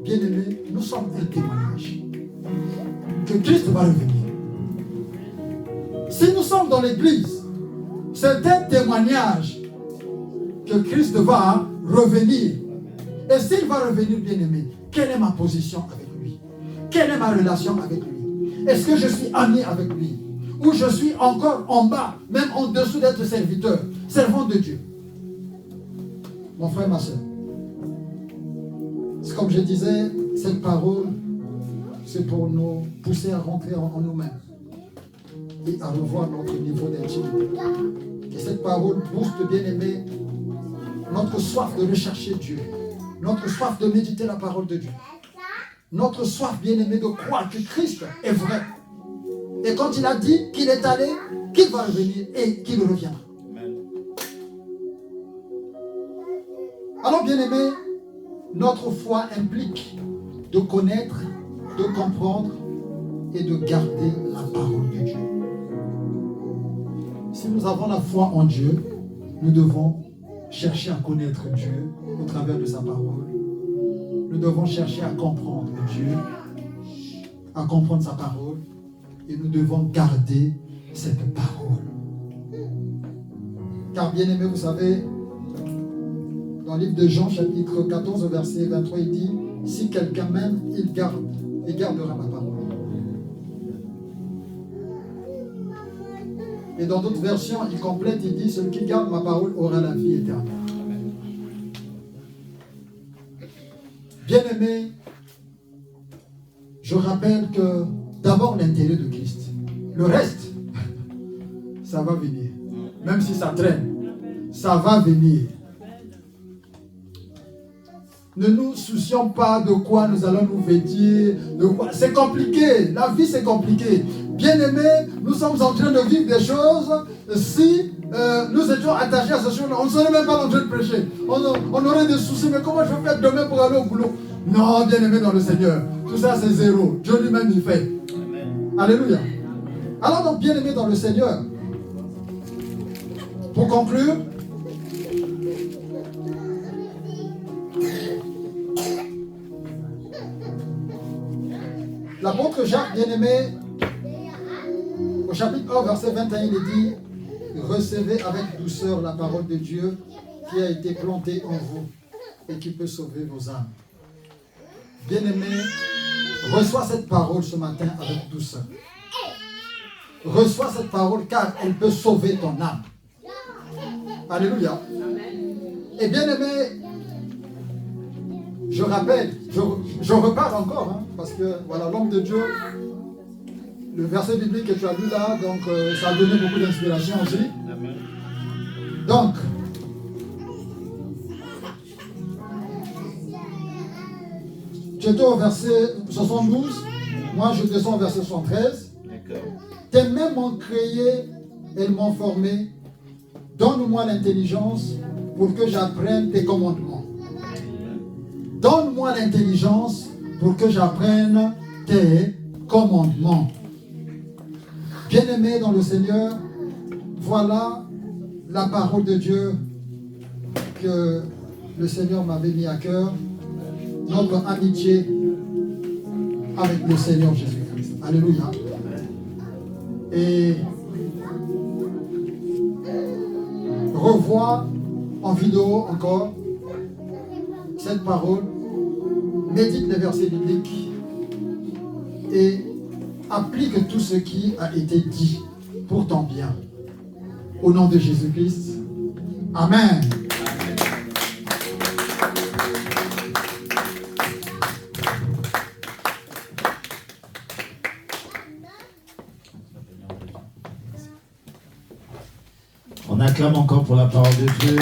Bien-aimés, nous sommes un témoignage que Christ va revenir. Si nous sommes dans l'église, c'est un témoignage que Christ va revenir. Et s'il va revenir, bien-aimé, quelle est ma position avec lui? Quelle est ma relation avec lui? Est-ce que je suis ami avec lui? Ou je suis encore en bas, même en dessous d'être serviteur, servant de Dieu? Mon frère, ma soeur, c'est comme je disais, cette parole, c'est pour nous pousser à rentrer en nous-mêmes et à revoir notre niveau d'intimité. Que cette parole booste, bien-aimé, notre soif de rechercher Dieu, notre soif de méditer la parole de Dieu, notre soif, bien-aimé, de croire que Christ est vrai. Et quand il a dit qu'il est allé, qu'il va revenir et qu'il reviendra. Alors, bien-aimé, notre foi implique de connaître, de comprendre et de garder la parole de Dieu. Si nous avons la foi en Dieu, nous devons chercher à connaître Dieu au travers de sa parole. Nous devons chercher à comprendre Dieu, à comprendre sa parole, et nous devons garder cette parole. Car bien aimé, vous savez, dans le livre de Jean, chapitre 14, verset 23, il dit, si quelqu'un m'aime, il gardera ma parole. Et dans d'autres versions, il complète, il dit, celui qui garde ma parole aura la vie éternelle. Bien-aimé, je rappelle que d'abord l'intérêt de Christ. Le reste, ça va venir. Même si ça traîne, ça va venir. Ne nous soucions pas de quoi nous allons nous vêtir, de quoi. C'est compliqué, la vie c'est compliqué. Bien-aimés, nous sommes en train de vivre des choses. Si nous étions attachés à ces choses, on ne serait même pas en train de prêcher. On aurait des soucis, mais comment je vais faire demain pour aller au boulot? Non, bien-aimés dans le Seigneur, tout ça c'est zéro. Dieu lui-même il fait. Amen. Alléluia. Alors donc, bien-aimés dans le Seigneur, pour conclure, l'apôtre Jacques, bien-aimé, au chapitre 1, verset 21, il est dit, recevez avec douceur la parole de Dieu qui a été plantée en vous et qui peut sauver vos âmes. Bien-aimé, reçois cette parole ce matin avec douceur. reçois cette parole car elle peut sauver ton âme. Alléluia. Et bien aimé, je rappelle, je repars encore, hein, parce que voilà, l'homme de Dieu, le verset biblique que tu as lu là, donc ça a donné beaucoup d'inspiration aussi. Amen. Donc, tu étais au verset 72, moi je descends au verset 73. D'accord. Tes mains m'ont créé, elles m'ont formé. Donne-moi l'intelligence pour que j'apprenne tes commandements. Donne-moi l'intelligence pour que j'apprenne tes commandements. Bien-aimé dans le Seigneur, voilà la parole de Dieu que le Seigneur m'avait mis à cœur. Notre amitié avec le Seigneur Jésus-Christ. Alléluia. Et revois en vidéo encore cette parole, médite les versets bibliques et applique tout ce qui a été dit pour ton bien. Au nom de Jésus-Christ. Amen. On acclame encore pour la parole de Dieu.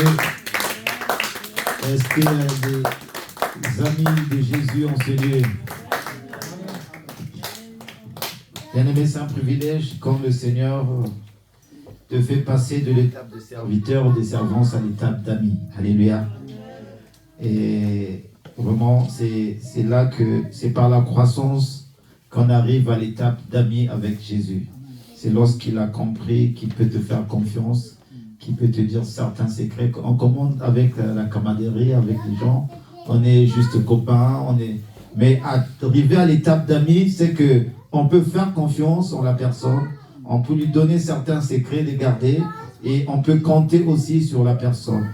Est-ce qu'il y a des amis de Jésus en ce lieu? Bien-aimé, c'est un privilège quand le Seigneur te fait passer de l'étape de serviteur ou de servance à l'étape d'ami. Alléluia. Et vraiment, c'est là que c'est par la croissance qu'on arrive à l'étape d'ami avec Jésus. C'est lorsqu'il a compris qu'il peut te faire confiance, qui peut te dire certains secrets. On commence avec la camaraderie, avec les gens. On est juste copains. Mais arriver à l'étape d'amis, c'est que on peut faire confiance en la personne. On peut lui donner certains secrets, les garder. Et on peut compter aussi sur la personne.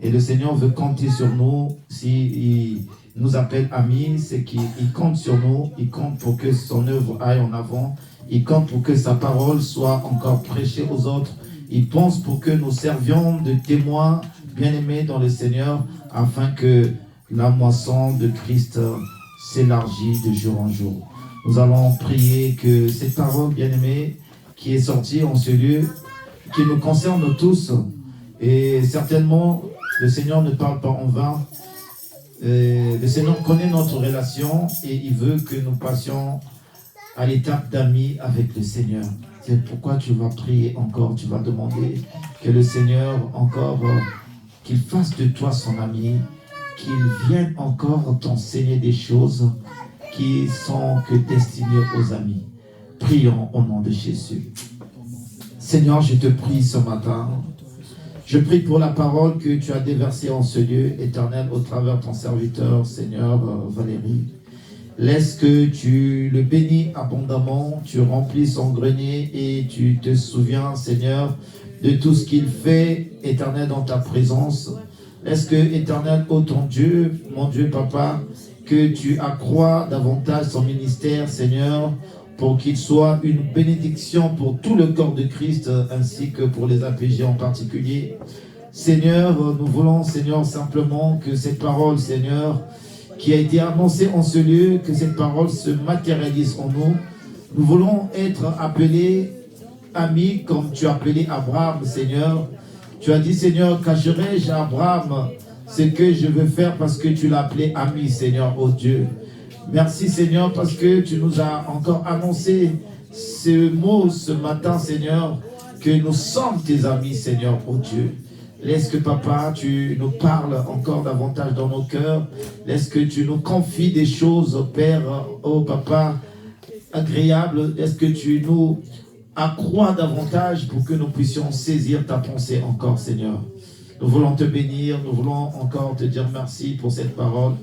Et le Seigneur veut compter sur nous. S'il nous appelle amis, c'est qu'il compte sur nous. Il compte pour que son œuvre aille en avant. Il compte pour que sa parole soit encore prêchée aux autres. Il pense pour que nous servions de témoins bien-aimés dans le Seigneur, afin que la moisson de Christ s'élargisse de jour en jour. Nous allons prier que cette parole bien-aimée qui est sortie en ce lieu, qui nous concerne tous, et certainement le Seigneur ne parle pas en vain. Le Seigneur connaît notre relation et il veut que nous passions à l'étape d'amis avec le Seigneur. C'est pourquoi tu vas prier encore, tu vas demander que le Seigneur encore, qu'il fasse de toi son ami, qu'il vienne encore t'enseigner des choses qui sont que destinées aux amis. Prions au nom de Jésus. Seigneur, je te prie ce matin. Je prie pour la parole que tu as déversée en ce lieu éternel au travers de ton serviteur, Seigneur Valérie. Laisse que tu le bénis abondamment, tu remplis son grenier et tu te souviens, Seigneur, de tout ce qu'il fait, éternel, dans ta présence. Laisse que, éternel, ô ton Dieu, mon Dieu, Papa, que tu accrois davantage son ministère, Seigneur, pour qu'il soit une bénédiction pour tout le corps de Christ, ainsi que pour les APG en particulier. Seigneur, nous voulons, Seigneur, simplement que cette parole, Seigneur, qui a été annoncée en ce lieu, que cette parole se matérialise en nous. Nous voulons être appelés amis, comme tu as appelé Abraham, Seigneur. Tu as dit, Seigneur, cacherai-je à Abraham ce que je veux faire parce que tu l'as appelé ami, Seigneur, ô Dieu. Merci, Seigneur, parce que tu nous as encore annoncé ce mot ce matin, Seigneur, que nous sommes tes amis, Seigneur, ô Dieu. Laisse que, Papa, tu nous parles encore davantage dans nos cœurs. Laisse que tu nous confies des choses, Père, ô Papa, agréables. Laisse que tu nous accrois davantage pour que nous puissions saisir ta pensée encore, Seigneur. Nous voulons te bénir, nous voulons encore te dire merci pour cette parole.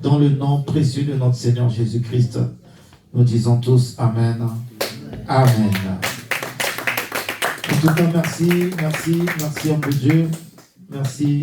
Dans le nom précieux de notre Seigneur Jésus-Christ, nous disons tous Amen. Amen. En tout cas, merci, homme de Dieu. Merci.